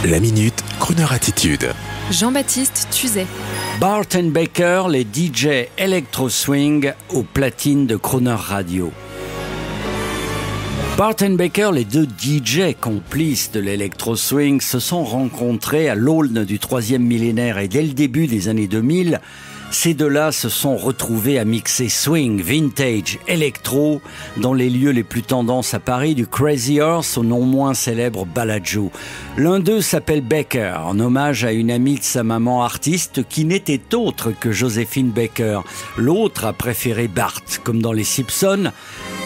La Minute Crooner Attitude. Jean-Baptiste Tuzet. Bart & Baker, les DJ Electro Swing aux platines de Crooner Radio. Bart & Baker, les deux DJ complices de l'Electro Swing, se sont rencontrés à l'aune du 3e millénaire et dès le début des années 2000, ces deux-là se sont retrouvés à mixer swing, vintage, électro dans les lieux les plus tendances à Paris, du Crazy Horse au non moins célèbre Bellagio. L'un d'eux s'appelle Baker, en hommage à une amie de sa maman artiste qui n'était autre que Joséphine Baker. L'autre a préféré Bart, comme dans les Simpsons.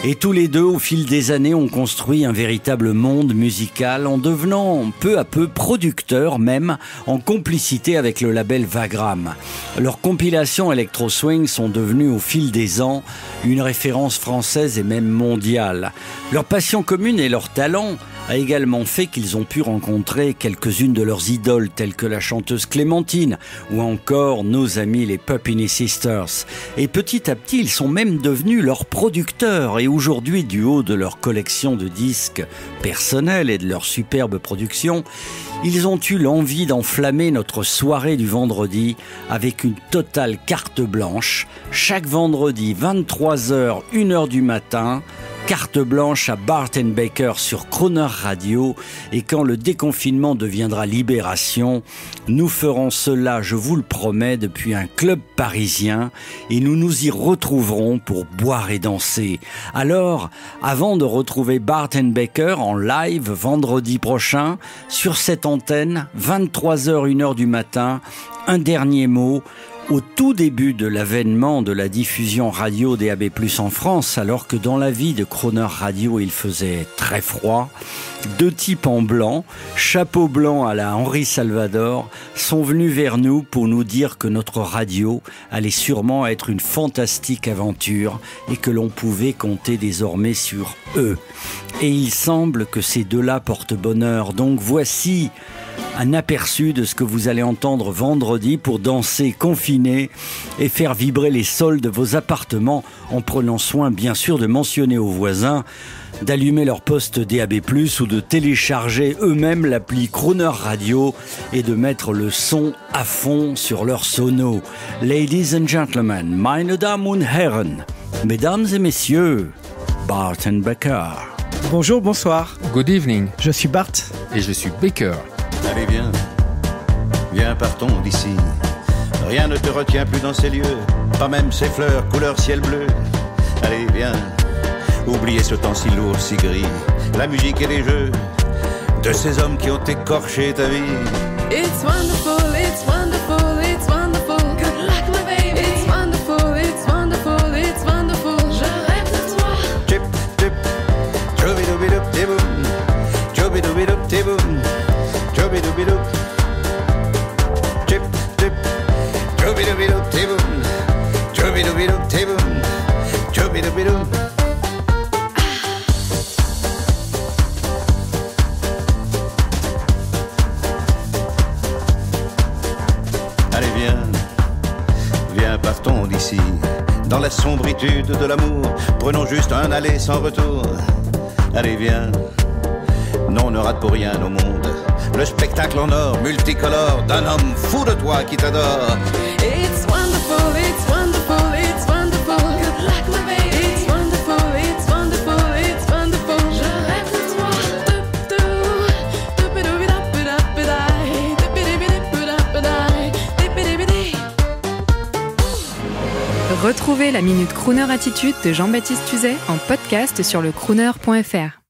Et tous les deux, au fil des années, ont construit un véritable monde musical en devenant peu à peu producteurs, même en complicité avec le label Vagram. Leurs compilations Electro Swing sont devenues au fil des ans une référence française et même mondiale. Leur passion commune et leur talent a également fait qu'ils ont pu rencontrer quelques-unes de leurs idoles telles que la chanteuse Clémentine ou encore nos amis les Puppini Sisters. Et petit à petit, ils sont même devenus leurs producteurs et aujourd'hui, du haut de leur collection de disques personnels et de leur superbe production, ils ont eu l'envie d'enflammer notre soirée du vendredi avec une totale carte blanche. Chaque vendredi, 23h, 1h du matin, carte blanche à Bart & Baker sur Crooner Radio. Et quand le déconfinement deviendra libération, nous ferons cela, je vous le promets, depuis un club parisien et nous nous y retrouverons pour boire et danser. Alors, avant de retrouver Bart & Baker en live vendredi prochain, sur cette antenne, 23h, 1h du matin, un dernier mot. Au tout début de l'avènement de la diffusion radio DAB+ en France, alors que dans la vie de Crooner Radio il faisait très froid, deux types en blanc, chapeau blanc à la Henri Salvador, sont venus vers nous pour nous dire que notre radio allait sûrement être une fantastique aventure et que l'on pouvait compter désormais sur eux. Et il semble que ces deux-là portent bonheur. Donc voici un aperçu de ce que vous allez entendre vendredi pour danser confiné et faire vibrer les sols de vos appartements en prenant soin bien sûr de mentionner aux voisins d'allumer leur poste DAB+, ou de télécharger eux-mêmes l'appli Crooner Radio et de mettre le son à fond sur leur sono. Ladies and gentlemen, meine Damen und Herren, mesdames et messieurs, Bart & Baker. Bonjour, bonsoir. Good evening. Je suis Bart. Et je suis Baker. Allez viens, viens partons d'ici. Rien ne te retient plus dans ces lieux, pas même ces fleurs couleur ciel bleu. Allez viens, oubliez ce temps si lourd, si gris, la musique et les jeux de ces hommes qui ont écorché ta vie. It's wonderful, it's wonderful, it's wonderful. Good luck my baby. It's wonderful, it's wonderful, it's wonderful. Je rêve de toi. Chip, chip, chobidobidob, tiboum, chobidobidob, tiboum. Chobidobidob, chip, chip, chobidobidob, tiboum, chobidobidob, tiboum, chobidobidob. Allez viens, viens partons d'ici, dans la sombritude de l'amour, prenons juste un aller sans retour. Allez viens, non ne rate pour rien au monde, le spectacle en or multicolore d'un homme fou de toi qui t'adore. It's wonderful, it's wonderful, it's wonderful. Good luck my baby. It's wonderful, it's wonderful, it's wonderful. Je rêve de toi. Retrouvez la Minute Crooner Attitude de Jean-Baptiste Tuzet en podcast sur le crooner.fr.